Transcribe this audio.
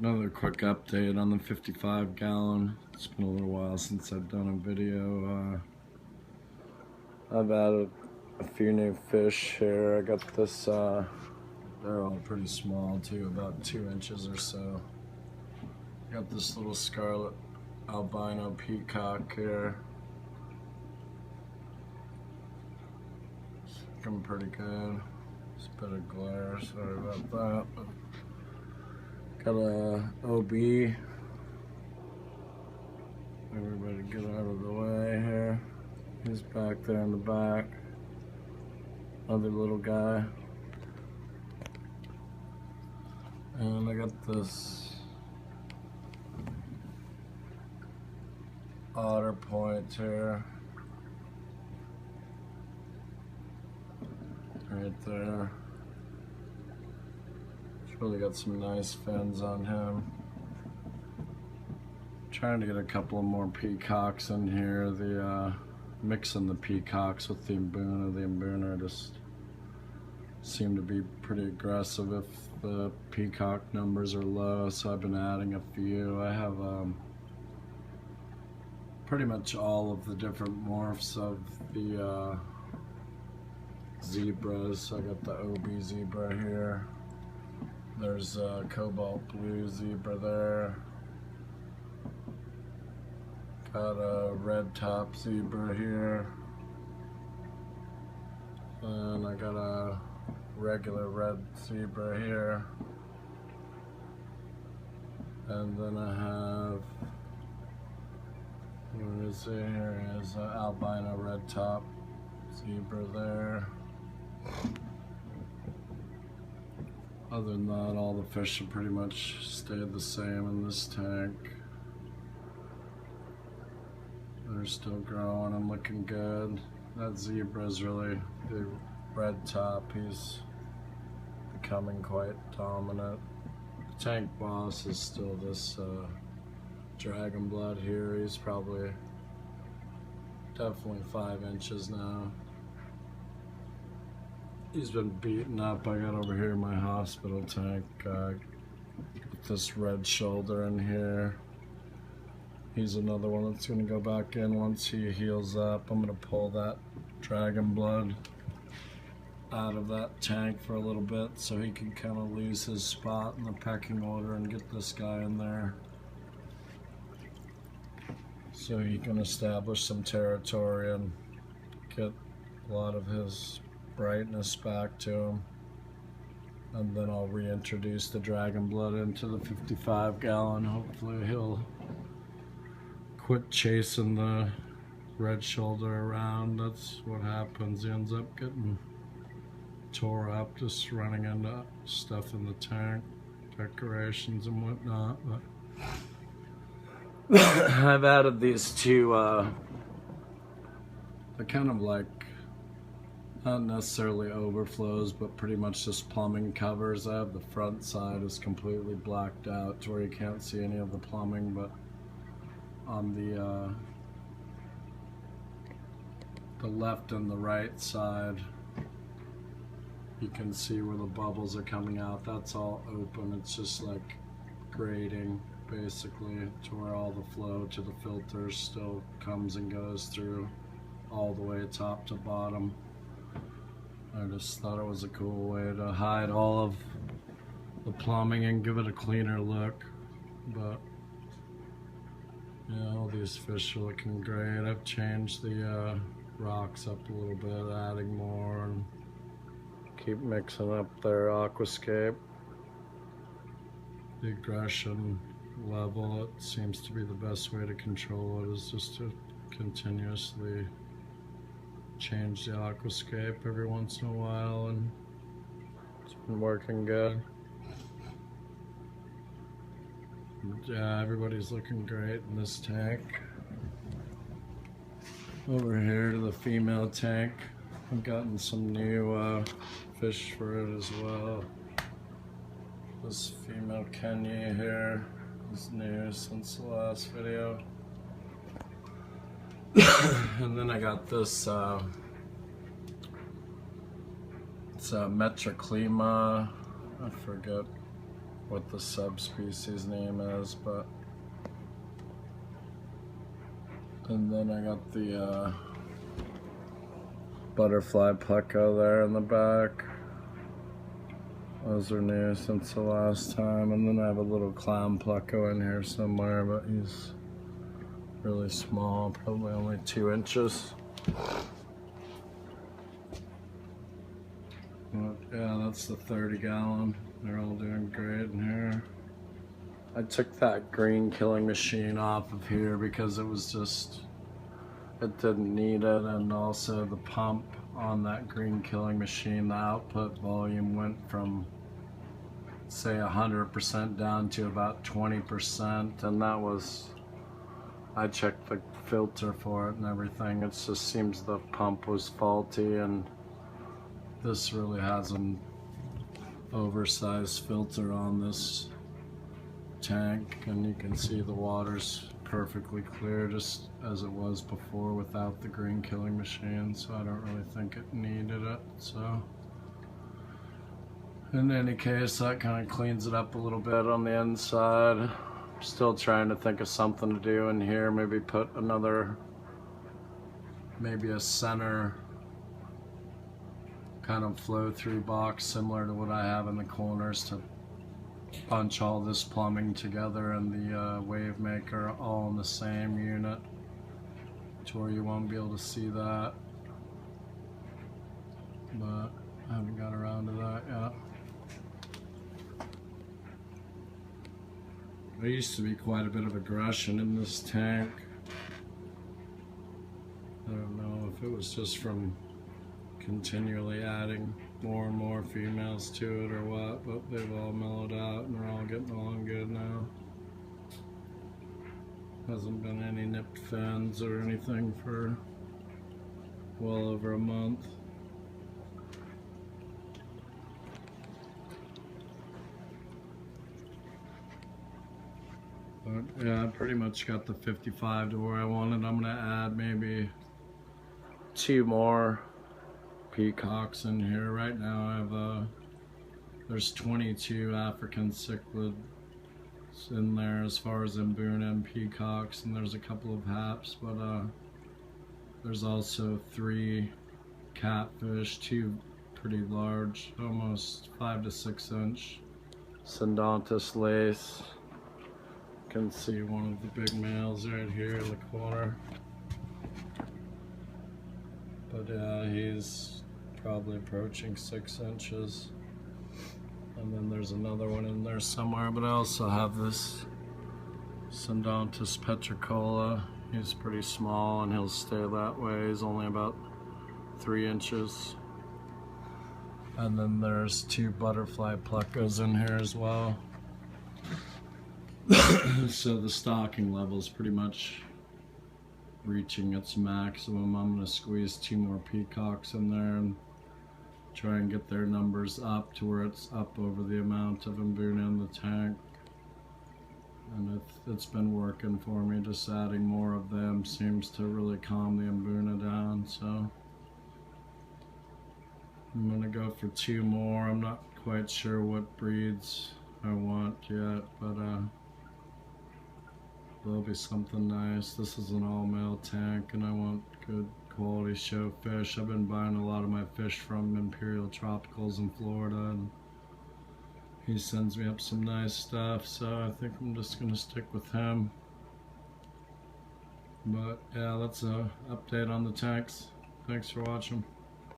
Another quick update on the 55 gallon. It's been a little while since I've done a video. I've added a few new fish here. I got this, they're all pretty small too, about 2 inches or so. Got this little Scarlet Albino Peacock here. It's looking pretty good. Just a bit of glare, sorry about that. But got a OB. Everybody get out of the way here. He's back there in the back. Other little guy. And I got this otter point here. Right there. Really got some nice fins on him. Trying to get a couple of more peacocks in here. Mixing the peacocks with the Albino. The Albino just seem to be pretty aggressive if the peacock numbers are low, so I've been adding a few. I have pretty much all of the different morphs of the zebras. I got the OB zebra here. There's a cobalt blue zebra there. Got a red top zebra here. And I got a regular red zebra here. And then I have, what is it here? Is an albino red top zebra there. Other than that, all the fish have pretty much stayed the same in this tank. They're still growing and looking good. That zebra is really the red top. He's becoming quite dominant. The tank boss is still this dragon blood here. He's probably definitely 5 inches now. He's been beaten up. I got over here my hospital tank. With this red shoulder in here. He's another one that's going to go back in once he heals up. I'm going to pull that dragon blood out of that tank for a little bit so he can kind of lose his spot in the pecking order and get this guy in there. So he can establish some territory and get a lot of his brightness back to him, and then I'll reintroduce the dragon blood into the 55 gallon. Hopefully he'll quit chasing the red shoulder around. That's what happens. He ends up getting tore up just running into stuff in the tank, decorations and whatnot. But I've added these two they're kind of like not necessarily overflows, but pretty much just plumbing covers. I have the front side is completely blacked out to where you can't see any of the plumbing, but on the left and the right side, you can see where the bubbles are coming out. That's all open. It's just like grading, basically, to where all the flow to the filters still comes and goes through all the way top to bottom. I just thought it was a cool way to hide all of the plumbing and give it a cleaner look. But yeah, all these fish are looking great. I've changed the rocks up a little bit, adding more, and keep mixing up their aquascape. The aggression level, it seems to be the best way to control it, is just to continuously change the aquascape every once in a while, and it's been working good. Yeah, everybody's looking great in this tank. Over here to the female tank, I've gotten some new fish for it as well. This female Kenya here is new since the last video. And then I got this it's a Metroclima, I forget what the subspecies name is, but. And then I got the butterfly pleco there in the back. Those are new since the last time. And then I have a little clown pleco in here somewhere, but he's really small, probably only 2 inches. But yeah, that's the 30-gallon. They're all doing great in here. I took that green killing machine off of here because it was just, it didn't need it, and also the pump on that green killing machine, the output volume went from say 100% down to about 20%, and that was, I checked the filter for it and everything. It just seems the pump was faulty, and this really has an oversized filter on this tank, and you can see the water's perfectly clear just as it was before without the green killing machine, so I don't really think it needed it. So in any case, that kind of cleans it up a little bit on the inside. I'm still trying to think of something to do in here, maybe put another, maybe a center kind of flow through box similar to what I have in the corners to bunch all this plumbing together and the wave maker all in the same unit to where you won't be able to see that, but I haven't got around to that yet. There used to be quite a bit of aggression in this tank. I don't know if it was just from continually adding more and more females to it or what, but they've all mellowed out and they're all getting along good now. Hasn't been any nipped fins or anything for well over a month. But yeah, I pretty much got the 55 to where I wanted. I'm gonna add maybe 2 more peacocks in here. Right now I have there's 22 African cichlids in there as far as Mbuna and peacocks, and there's a couple of haps, but there's also 3 catfish, 2 pretty large, almost 5 to 6 inch Sundontus lace. You can see one of the big males right here in the corner. But yeah, he's probably approaching 6 inches. And then there's another one in there somewhere, but I also have this Sundontus petricola. He's pretty small and he'll stay that way. He's only about 3 inches. And then there's 2 butterfly plecos in here as well. So the stocking level is pretty much reaching its maximum. I'm going to squeeze 2 more peacocks in there and try and get their numbers up to where it's up over the amount of Mbuna in the tank. And it's been working for me. Just adding more of them seems to really calm the Mbuna down. So I'm going to go for 2 more. I'm not quite sure what breeds I want yet, but there'll be something nice. This is an all-male tank and I want good quality show fish. I've been buying a lot of my fish from Imperial Tropicals in Florida, and he sends me up some nice stuff, so I think I'm just gonna stick with him. But yeah, that's an update on the tanks. Thanks for watching.